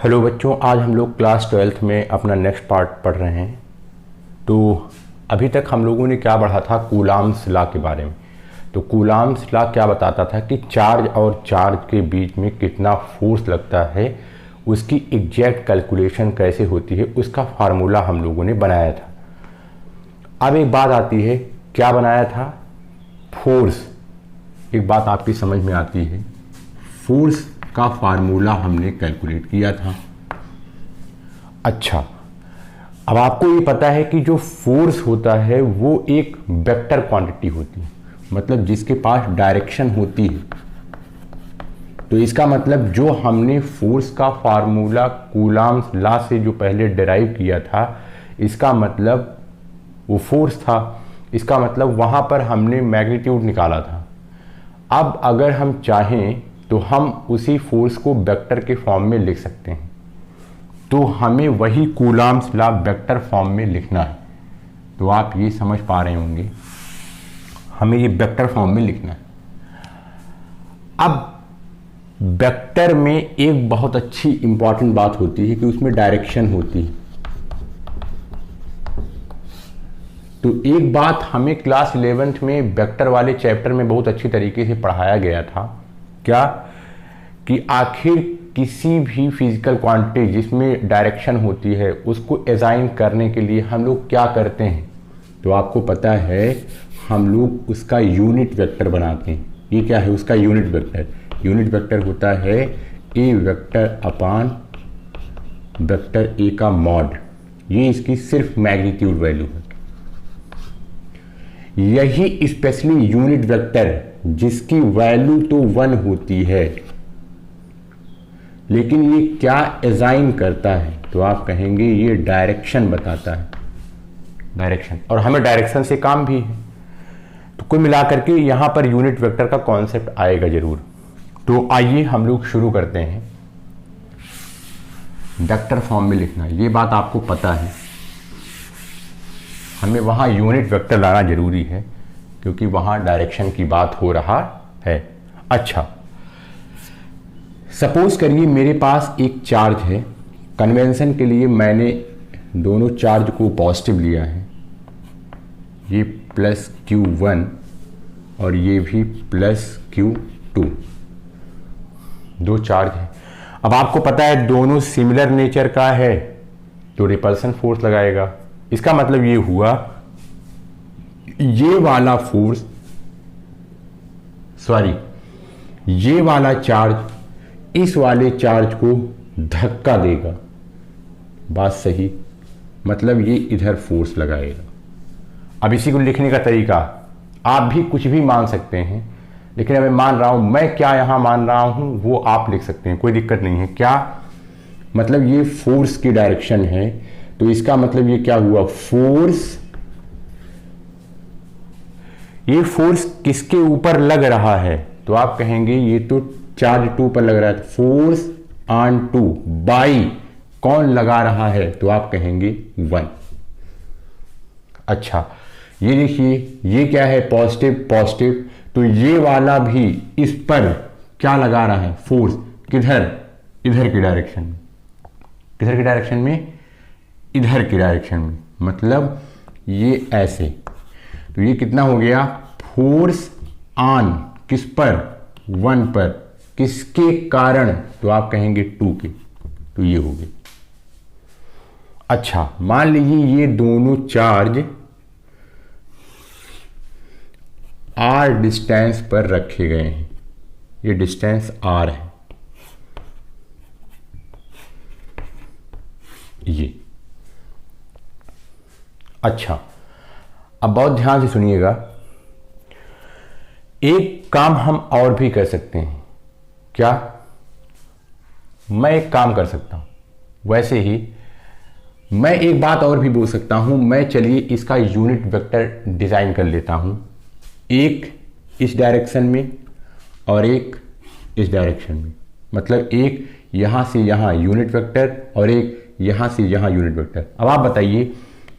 Hello बच्चों, आज हम लोग क्लास 12th में अपना नेक्स्ट पार्ट पढ़ रहे हैं। तो अभी तक हम लोगों ने क्या पढ़ा था, कूलाम्स लॉ के बारे में। तो कूलाम्स लॉ क्या बताता था कि चार्ज और चार्ज के बीच में कितना फोर्स लगता है, उसकी एग्जैक्ट कैलकुलेशन कैसे होती है, उसका फार्मूला हम लोगों ने बनाया था। अब एक बात आती है, क्या बनाया था? फोर्स। एक बात आपकी समझ में आती है, फोर्स का फार्मूला हमने कैलकुलेट किया था। अच्छा, अब आपको ये पता है कि जो फोर्स होता है वो एक वेक्टर क्वांटिटी होती है, मतलब जिसके पास डायरेक्शन होती है। तो इसका मतलब जो हमने फोर्स का फार्मूला कूलाम्स लॉ से जो पहले डिराइव किया था, इसका मतलब वो फोर्स था। इसका मतलब वहाँ पर हमने मैग्नीट्यूड निकाला था। अब अगर हम चाहें तो हम उसी फोर्स को वेक्टर के फॉर्म में लिख सकते हैं। तो हमें वही कूलाम्स लॉ वेक्टर फॉर्म में लिखना है। तो आप ये समझ पा रहे होंगे, हमें ये वेक्टर फॉर्म में लिखना है। अब वेक्टर में एक बहुत अच्छी इंपॉर्टेंट बात होती है कि उसमें डायरेक्शन होती है। तो एक बात हमें क्लास 11th में वेक्टर वाले चैप्टर में बहुत अच्छी तरीके से पढ़ाया गया था, क्या कि आखिर किसी भी फिजिकल क्वांटिटी जिसमें डायरेक्शन होती है उसको असाइन करने के लिए हम लोग क्या करते हैं। तो आपको पता है, हम लोग उसका यूनिट वेक्टर बनाते हैं। ये क्या है? उसका यूनिट वेक्टर। यूनिट वेक्टर होता है ए वेक्टर अपान वेक्टर ए का मॉड। ये इसकी सिर्फ मैग्नीट्यूड वैल्यू है। यही स्पेशली यूनिट वेक्टर जिसकी वैल्यू तो 1 होती है, लेकिन ये क्या असाइन करता है? तो आप कहेंगे ये डायरेक्शन बताता है, डायरेक्शन। और हमें डायरेक्शन से काम भी है। तो कुल मिलाकर के यहां पर यूनिट वेक्टर का कॉन्सेप्ट आएगा जरूर। तो आइए हम लोग शुरू करते हैं। वेक्टर फॉर्म में लिखना, ये बात आपको पता है, हमें वहां यूनिट वेक्टर लाना जरूरी है क्योंकि वहां डायरेक्शन की बात हो रहा है। अच्छा, सपोज करिए मेरे पास एक चार्ज है। कन्वेंशन के लिए मैंने दोनों चार्ज को पॉजिटिव लिया है, ये प्लस Q1 और ये भी प्लस Q2। दो चार्ज है। अब आपको पता है दोनों सिमिलर नेचर का है तो रिपल्सन फोर्स लगाएगा। इसका मतलब ये हुआ, ये वाला फोर्स, सॉरी, ये वाला चार्ज इस वाले चार्ज को धक्का देगा। बात सही, मतलब ये इधर फोर्स लगाएगा। अब इसी को लिखने का तरीका आप भी कुछ भी मान सकते हैं, लेकिन अब मैं मान रहा हूं, मैं क्या यहां मान रहा हूं वो आप लिख सकते हैं, कोई दिक्कत नहीं है। क्या मतलब? ये फोर्स की डायरेक्शन है, तो इसका मतलब ये क्या हुआ? फोर्स, ये फोर्स किसके ऊपर लग रहा है? तो आप कहेंगे ये तो चार्ज 2 पर लग रहा है। फोर्स ऑन 2 बाई कौन लगा रहा है? तो आप कहेंगे 1। अच्छा, ये देखिए, ये क्या है? Positive positive. तो ये वाला भी इस पर क्या लगा रहा है? फोर्स। किधर? इधर की डायरेक्शन में। किधर की डायरेक्शन में? इधर की डायरेक्शन में। मतलब ये ऐसे। तो ये कितना हो गया? फोर्स ऑन किस पर? 1 पर। किसके कारण? तो आप कहेंगे 2 के। तो ये हो गया। अच्छा, मान लीजिए ये दोनों चार्ज r डिस्टेंस पर रखे गए हैं। ये डिस्टेंस r है, ये। अच्छा, अब बहुत ध्यान से सुनिएगा, एक काम हम और भी कर सकते हैं। क्या? मैं एक काम कर सकता हूं, वैसे ही मैं एक बात और भी बोल सकता हूं। मैं चलिए इसका यूनिट वेक्टर डिजाइन कर लेता हूं, एक इस डायरेक्शन में और एक इस डायरेक्शन में। मतलब एक यहां से यहां यूनिट वेक्टर और एक यहां से यहां यूनिट वेक्टर। अब आप बताइए,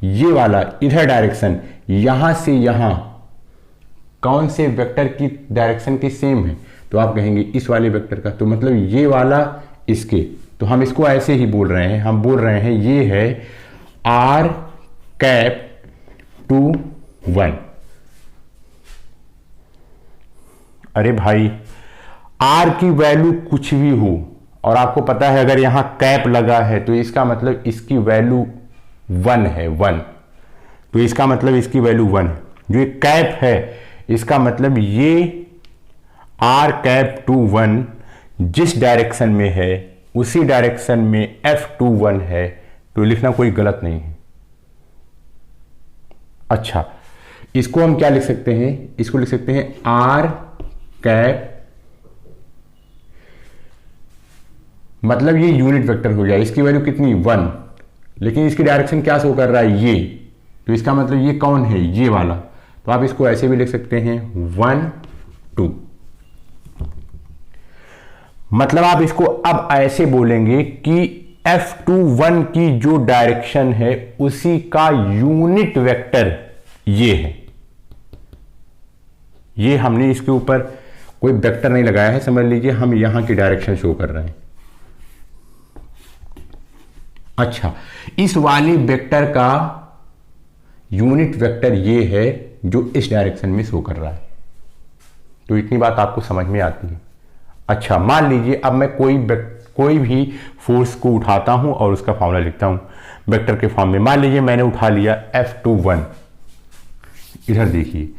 ये वाला इधर डायरेक्शन यहां से यहां कौन से वेक्टर की डायरेक्शन की सेम है? तो आप कहेंगे इस वाले वेक्टर का। तो मतलब ये वाला इसके, तो हम इसको ऐसे ही बोल रहे हैं, हम बोल रहे हैं ये है r कैप टू 1। अरे भाई r की वैल्यू कुछ भी हो, और आपको पता है अगर यहां कैप लगा है तो इसका मतलब इसकी वैल्यू 1 है, 1। तो इसका मतलब इसकी वैल्यू 1 है। जो ये कैप है इसका मतलब ये r कैप टू 1 जिस डायरेक्शन में है उसी डायरेक्शन में F21 है, तो लिखना कोई गलत नहीं है। अच्छा, इसको हम क्या लिख सकते हैं, इसको लिख सकते हैं r कैप, मतलब ये यूनिट वेक्टर हो गया, इसकी वैल्यू कितनी 1, लेकिन इसकी डायरेक्शन क्या शो कर रहा है ये, तो इसका मतलब ये कौन है, ये वाला। तो आप इसको ऐसे भी लिख सकते हैं 1 2। मतलब आप इसको अब ऐसे बोलेंगे कि F21 की जो डायरेक्शन है उसी का यूनिट वेक्टर ये है। ये हमने इसके ऊपर कोई वेक्टर नहीं लगाया है, समझ लीजिए हम यहां की डायरेक्शन शो कर रहे हैं। अच्छा, इस वाली वेक्टर का यूनिट वेक्टर ये है जो इस डायरेक्शन में शो कर रहा है। तो इतनी बात आपको समझ में आती है। अच्छा, मान लीजिए अब मैं कोई भी फोर्स को उठाता हूं और उसका फॉर्मूला लिखता हूं वेक्टर के फॉर्म में। मान लीजिए मैंने उठा लिया F21, इधर देखिए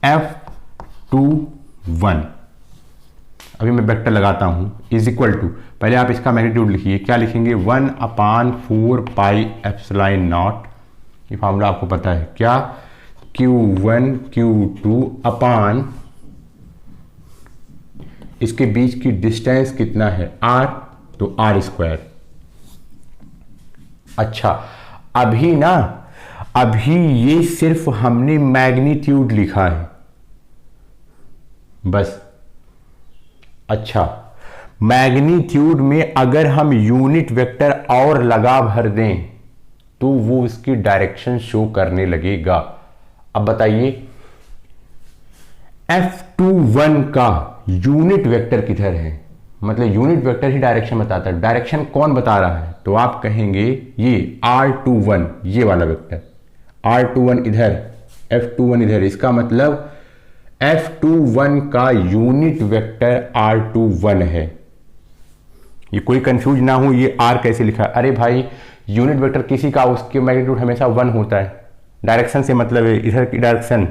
F21, अभी मैं वेक्टर लगाता हूं इज इक्वल टू, पहले आप इसका मैग्नीट्यूड लिखिए, क्या लिखेंगे 1/4 पाई एप्सिलॉन नॉट, ये फॉर्मूला आपको पता है क्या, Q1 Q2 अपान इसके बीच की डिस्टेंस कितना है r, तो r²। अच्छा, अभी ये सिर्फ हमने मैग्नीट्यूड लिखा है बस। अच्छा, मैग्नीट्यूड में अगर हम यूनिट वेक्टर और लगा भर दें तो वो उसकी डायरेक्शन शो करने लगेगा। अब बताइए F21 का यूनिट वेक्टर किधर है, मतलब यूनिट वेक्टर ही डायरेक्शन बताता है, डायरेक्शन कौन बता रहा है, तो आप कहेंगे ये R21, ये वाला वेक्टर R21 इधर, F21 इधर, इसका मतलब F21 का यूनिट वेक्टर R21 है। ये कोई कंफ्यूज ना हो ये R कैसे लिखा, अरे भाई यूनिट वेक्टर किसी का उसके मैग्नीट्यूड हमेशा 1 होता है, डायरेक्शन से मतलब है, इधर की डायरेक्शन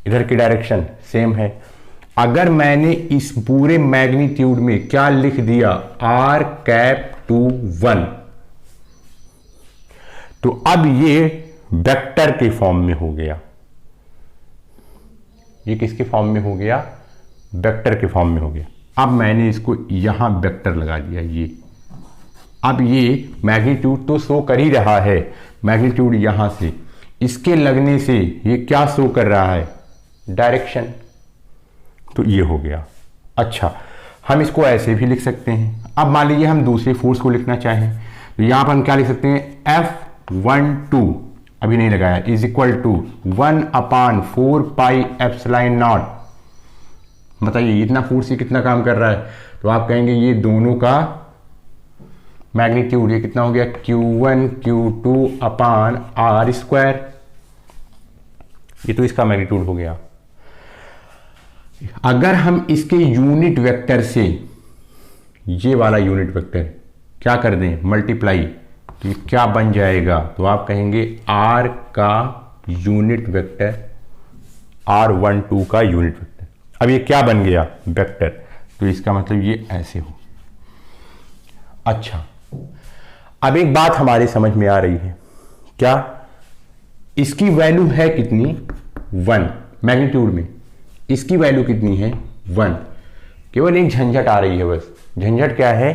इधर की डायरेक्शन सेम है। अगर मैंने इस पूरे मैग्नीट्यूड में क्या लिख दिया R कैप टू 1, तो अब ये वेक्टर के फॉर्म में हो गया। ये किसके फॉर्म में हो गया, वेक्टर के फॉर्म में हो गया। अब मैंने इसको यहां वेक्टर लगा दिया ये, अब ये मैग्नीट्यूड तो शो कर ही रहा है, मैग्नीट्यूड यहां से इसके लगने से ये क्या शो कर रहा है, डायरेक्शन, तो ये हो गया। अच्छा, हम इसको ऐसे भी लिख सकते हैं। अब मान लीजिए हम दूसरे फोर्स को लिखना चाहें तो यहां पर हम क्या लिख सकते हैं, F12 अभी नहीं लगाया, is equal to 1/4 pi epsilon naught. बताइए इतना फोर्स ये कितना काम कर रहा है, तो आप कहेंगे ये दोनों का मैग्नीट्यूड ये कितना हो गया, Q1 Q2 अपान R²। ये तो इसका मैग्नीट्यूड हो गया। अगर हम इसके यूनिट वेक्टर से ये वाला यूनिट वेक्टर क्या कर दें, मल्टीप्लाई, तो क्या बन जाएगा, तो आप कहेंगे R का यूनिट वेक्टर, R12 का यूनिट वेक्टर। अब ये क्या बन गया, वेक्टर, तो इसका मतलब ये ऐसे हो। अच्छा, अब एक बात हमारी समझ में आ रही है, क्या, इसकी वैल्यू है कितनी 1, मैग्नीट्यूड में इसकी वैल्यू कितनी है 1, केवल एक झंझट आ रही है बस। झंझट क्या है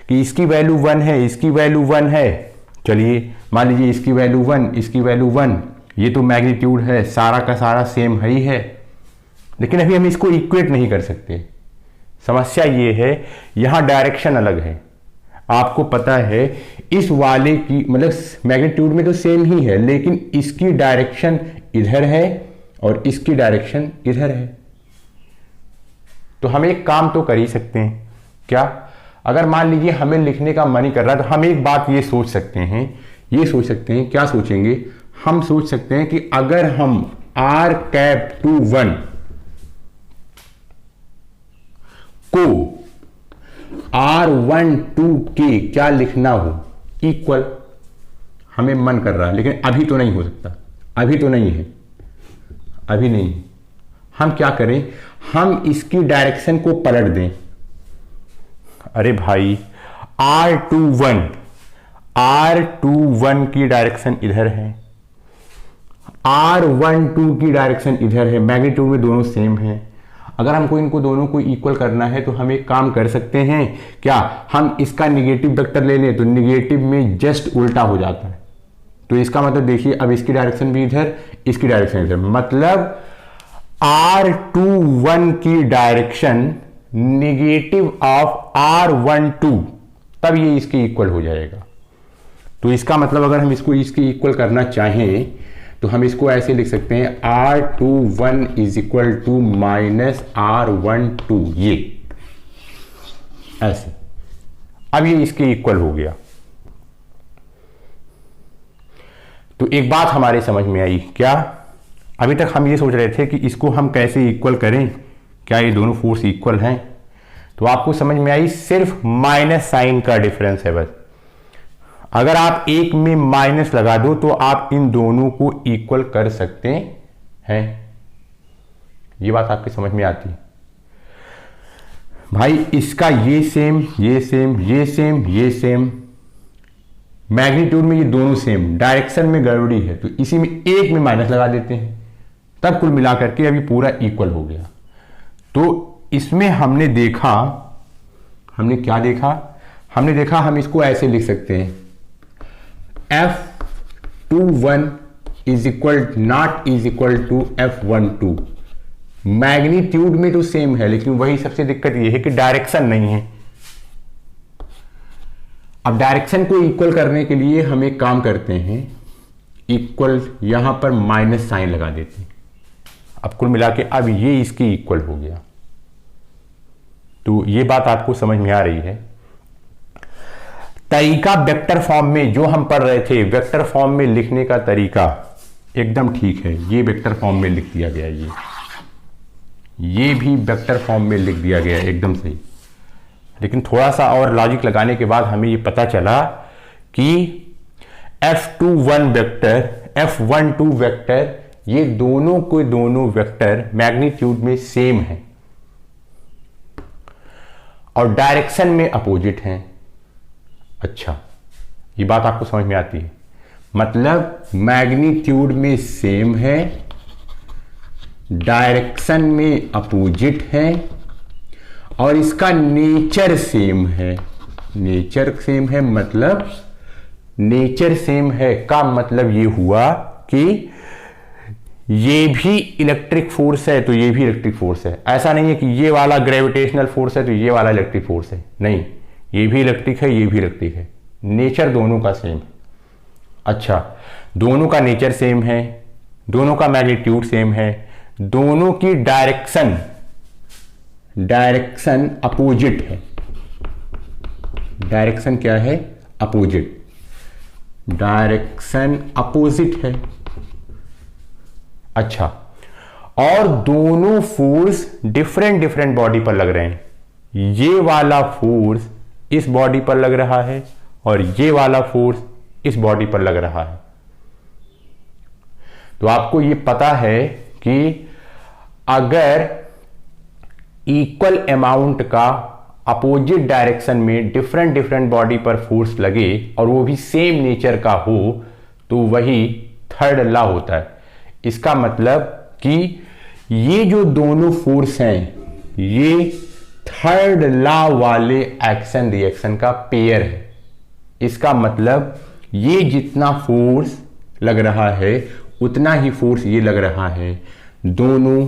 कि इसकी वैल्यू 1 है, इसकी वैल्यू 1 है, चलिए मान लीजिए इसकी वैल्यू 1, इसकी वैल्यू 1, ये तो मैग्नीट्यूड है, सारा का सारा सेम है ही है, लेकिन अभी हम इसको इक्वेट नहीं कर सकते। समस्या ये है यहां डायरेक्शन अलग है, आपको पता है इस वाले की मतलब मैग्नीट्यूड में तो सेम ही है, लेकिन इसकी डायरेक्शन इधर है और इसकी डायरेक्शन इधर है। तो हम एक काम तो कर ही सकते हैं, क्या, अगर मान लीजिए हमें लिखने का मन ही कर रहा है तो हम एक बात ये सोच सकते हैं, क्या सोचेंगे, हम सोच सकते हैं कि अगर हम R⁻²1 को R⁻² के क्या लिखना हो, इक्वल, हमें मन कर रहा है लेकिन अभी तो नहीं हो सकता, अभी नहीं है। हम क्या करें, हम इसकी डायरेक्शन को पलट दें। अरे भाई R⁻² की डायरेक्शन इधर है, R⁻² की डायरेक्शन इधर है, मैग्नीट्यूड में दोनों सेम है। अगर हमको इनको दोनों को इक्वल करना है तो हम एक काम कर सकते हैं, क्या हम इसका निगेटिव वेक्टर ले लें तो निगेटिव में जस्ट उल्टा हो जाता है। तो इसका मतलब देखिए, अब इसकी डायरेक्शन भी इधर, इसकी डायरेक्शन इधर, मतलब R⁻² की डायरेक्शन निगेटिव ऑफ R⁻², तब ये इसके इक्वल हो जाएगा। तो इसका मतलब अगर हम इसको इसके इक्वल करना चाहें तो हम इसको ऐसे लिख सकते हैं, R⁻² is equal to minus R⁻², ये ऐसे। अब ये इसके इक्वल हो गया। तो एक बात हमारे समझ में आई, क्या अभी तक हम ये सोच रहे थे कि इसको हम कैसे इक्वल करें, क्या ये दोनों फोर्स इक्वल हैं, तो आपको समझ में आई, सिर्फ माइनस साइन का डिफरेंस है बस। अगर आप एक में माइनस लगा दो तो आप इन दोनों को इक्वल कर सकते हैं। ये बात आपकी समझ में आती है भाई। इसका ये सेम, ये सेम, ये सेम, ये सेम, मैग्नीट्यूड में ये दोनों सेम, डायरेक्शन में गड़बड़ी है तो इसी में एक में माइनस लगा देते हैं, तब कुल मिलाकर के अभी पूरा इक्वल हो गया। तो इसमें हमने देखा, हमने क्या देखा, हमने देखा हम इसको ऐसे लिख सकते हैं, F⁻² is equal not is equal to F⁻²। Magnitude में तो सेम है लेकिन वही सबसे दिक्कत ये है कि डायरेक्शन नहीं है। अब डायरेक्शन को इक्वल करने के लिए हम एक काम करते हैं, इक्वल यहां पर माइनस साइन लगा देते हैं। अब कुल मिला के अब ये इसकी इक्वल हो गया। तो ये बात आपको समझ में आ रही है। तरीका वेक्टर फॉर्म में जो हम पढ़ रहे थे, वेक्टर फॉर्म में लिखने का तरीका एकदम ठीक है। ये वेक्टर फॉर्म में लिख दिया गया, ये भी वेक्टर फॉर्म में लिख दिया गया, एकदम सही। लेकिन थोड़ा सा और लॉजिक लगाने के बाद हमें ये पता चला कि F⁻² वेक्टर, F⁻² वेक्टर, ये दोनों के दोनों वेक्टर मैग्नीट्यूड में सेम है और डायरेक्शन में अपोजिट हैं। अच्छा, ये बात आपको समझ में आती है, मतलब मैग्नीट्यूड में सेम है, डायरेक्शन में अपोजिट है और इसका नेचर सेम है। नेचर सेम है मतलब, नेचर सेम है का मतलब ये हुआ कि ये भी इलेक्ट्रिक फोर्स है तो ये भी इलेक्ट्रिक फोर्स है। ऐसा नहीं है कि ये वाला ग्रेविटेशनल फोर्स है तो ये वाला इलेक्ट्रिक फोर्स है, नहीं, ये भी इलेक्ट्रिक है, ये भी इलेक्ट्रिक है, नेचर दोनों का सेम है। अच्छा, दोनों का नेचर सेम है, दोनों का मैग्नीट्यूड सेम है, दोनों की डायरेक्शन अपोजिट है। डायरेक्शन क्या है? अपोजिट। डायरेक्शन अपोजिट है। अच्छा, और दोनों फोर्स डिफरेंट बॉडी पर लग रहे हैं। ये वाला फोर्स इस बॉडी पर लग रहा है और ये वाला फोर्स इस बॉडी पर लग रहा है। तो आपको ये पता है कि अगर इक्वल अमाउंट का अपोजिट डायरेक्शन में डिफरेंट बॉडी पर फोर्स लगे और वो भी सेम नेचर का हो तो वही थर्ड लॉ होता है। इसका मतलब कि ये जो दोनों फोर्स हैं ये थर्ड लॉ वाले एक्शन रिएक्शन का पेयर है। इसका मतलब ये जितना फोर्स लग रहा है उतना ही फोर्स ये लग रहा है, दोनों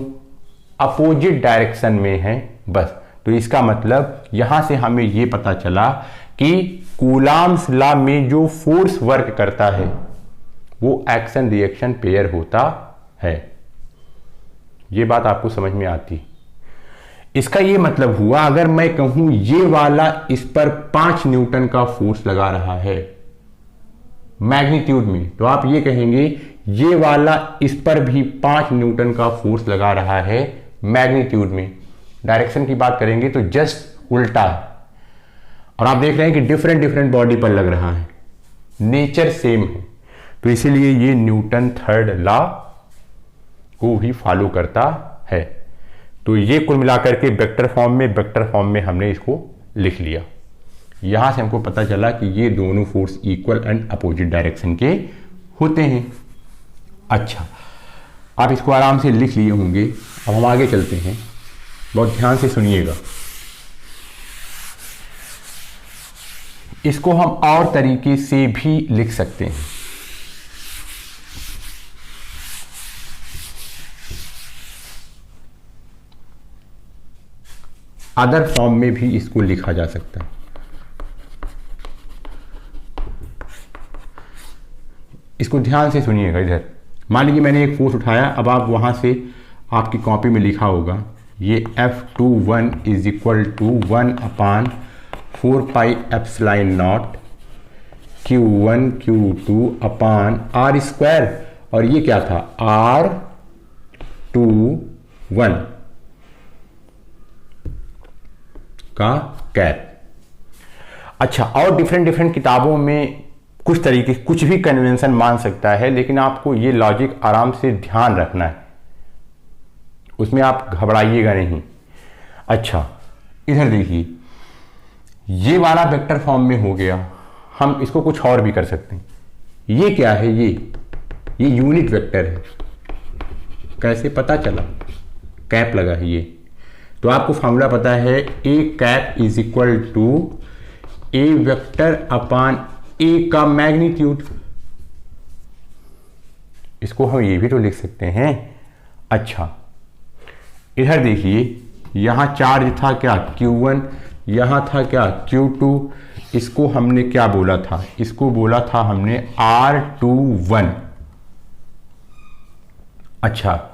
अपोजिट डायरेक्शन में है बस। तो इसका मतलब यहां से हमें ये पता चला कि कूलॉम्स लॉ में जो फोर्स वर्क करता है वो एक्शन रिएक्शन पेयर होता है। ये बात आपको समझ में आती। इसका ये मतलब हुआ, अगर मैं कहूं ये वाला इस पर 5 न्यूटन का फोर्स लगा रहा है मैग्नीट्यूड में, तो आप ये कहेंगे ये वाला इस पर भी 5 न्यूटन का फोर्स लगा रहा है मैग्नीट्यूड में। डायरेक्शन की बात करेंगे तो जस्ट उल्टा है। और आप देख रहे हैं कि डिफरेंट डिफरेंट बॉडी पर लग रहा है, नेचर सेम है, तो इसीलिए ये न्यूटन थर्ड लॉ को भी फॉलो करता है। तो ये कुल मिलाकर के वेक्टर फॉर्म में हमने इसको लिख लिया। यहां से हमको पता चला कि ये दोनों force equal and opposite direction के होते हैं। अच्छा, आप इसको आराम से लिख लिए होंगे। अब हम आगे चलते हैं, बहुत ध्यान से सुनिएगा। इसको हम और तरीके से भी लिख सकते हैं। अदर फॉर्म में भी इसको लिखा जा सकता है। इसको ध्यान से सुनिएगा। इधर मान लीजिए मैंने एक फोर्स उठाया, अब आप वहां से आपकी कॉपी में लिखा होगा ये F21 is equal to 1/4 pi epsilon naught Q1 Q2 upon R square, और ये क्या था R21 का कैप। अच्छा, और डिफरेंट डिफरेंट किताबों में कुछ तरीके, कुछ भी कन्वेंशन मान सकता है, लेकिन आपको ये लॉजिक आराम से ध्यान रखना है, उसमें आप घबराइएगा नहीं। अच्छा, इधर देखिए, ये वाला वेक्टर फॉर्म में हो गया। हम इसको कुछ और भी कर सकते हैं। ये क्या है? ये यूनिट वेक्टर है। कैसे पता चला? कैप लगा है ये। तो आपको फॉर्मूला पता है, a cap is equal to a vector upon a का मैग्नीट्यूड। इसको हम ये भी तो लिख सकते हैं। अच्छा, इधर देखिए, यहां चार्ज था क्या Q1, यहां था क्या Q2। इसको हमने क्या बोला था? इसको बोला था हमने R21। अच्छा,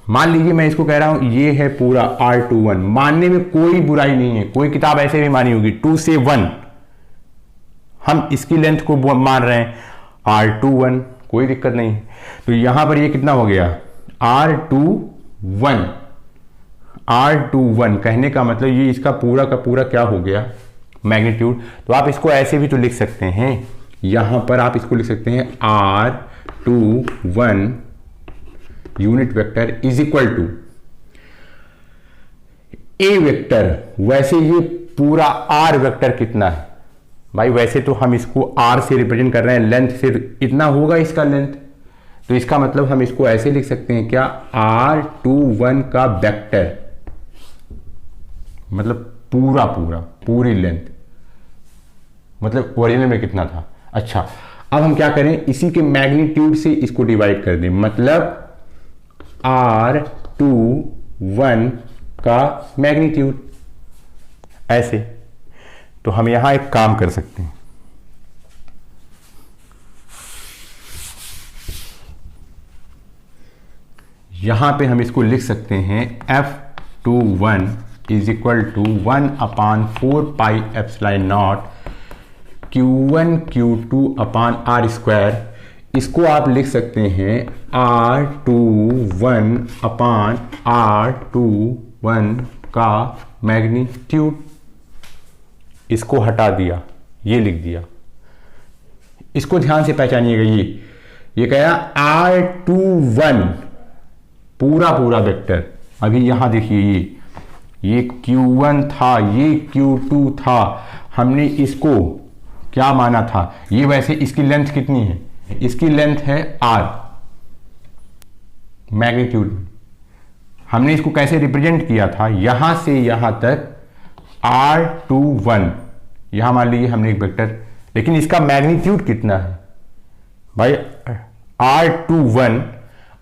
मान लीजिए मैं इसको कह रहा हूं ये है पूरा R21। मानने में कोई बुराई नहीं है, कोई किताब ऐसे भी मानी होगी 2 से 1, हम इसकी लेंथ को मान रहे हैं R21, कोई दिक्कत नहीं है। तो यहां पर ये कितना हो गया? R21। R21 कहने का मतलब ये इसका पूरा का पूरा क्या हो गया? मैग्नीट्यूड। तो आप इसको ऐसे भी तो लिख सकते हैं, यहां पर आप इसको लिख सकते हैं R21 unit vector is equal to a vector. वैसे ये पूरा R वेक्टर कितना है भाई? वैसे तो हम इसको R से रिप्रेजेंट कर रहे हैं, लेंथ से इतना होगा इसका लेंथ। तो इसका मतलब हम इसको ऐसे लिख सकते हैं क्या? R21 का वेक्टर, मतलब पूरी लेंथ, मतलब ओरिजिनल में कितना था। अच्छा, अब हम क्या करें? इसी के मैग्नीट्यूड से इसको डिवाइड कर दें, मतलब R21 का मैग्नीट्यूड। ऐसे तो हम यहां एक काम कर सकते हैं, यहां पे हम इसको लिख सकते हैं F21 is equal to 1/4 pi epsilon naught Q1 Q2 upon R square. इसको आप लिख सकते हैं R21 अपान R21 का मैग्नीट्यूड। इसको हटा दिया, ये लिख दिया। इसको ध्यान से पहचानिएगा। ये कहा R21 पूरा वेक्टर। अभी यहां देखिए, ये Q1 था, ये Q2 था, हमने इसको क्या माना था? ये वैसे इसकी लेंथ कितनी है? इसकी लेंथ है R मैग्नीट्यूड। हमने इसको कैसे रिप्रेजेंट किया था? यहां से यहां तक R21, यहां मान लीजिए हमने एक वेक्टर, लेकिन इसका मैग्नीट्यूड कितना है भाई?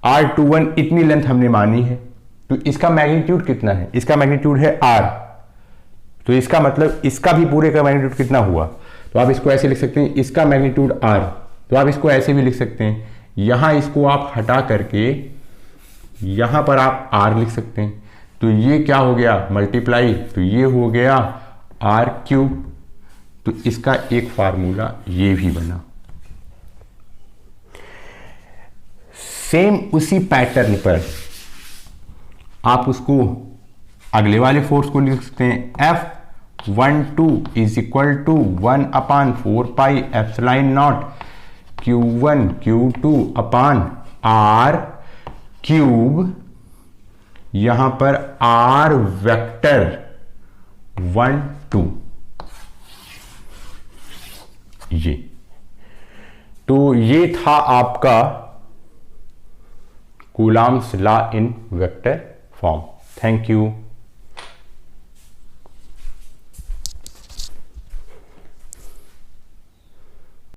R21 इतनी लेंथ हमने मानी है, तो इसका मैग्नीट्यूड कितना है? इसका मैग्नीट्यूड है R। तो इसका मतलब इसका भी पूरे का मैग्नीट्यूड कितना हुआ? तो आप इसको ऐसे लिख सकते हैं, इसका मैग्नीट्यूड R। तो आप इसको ऐसे भी लिख सकते हैं, यहां इसको आप हटा करके यहां पर आप R लिख सकते हैं। तो ये क्या हो गया मल्टीप्लाई, तो ये हो गया आर क्यूब। तो इसका एक फार्मूला ये भी बना। सेम उसी पैटर्न पर आप उसको अगले वाले फोर्स को लिख सकते हैं, F12 is equal to 1/4 epsilon naught Q1 Q2 upon R cube, यहां पर आर वेक्टर 1 2, ये तो ये था आपका Coulomb's law in vector form. Thank you.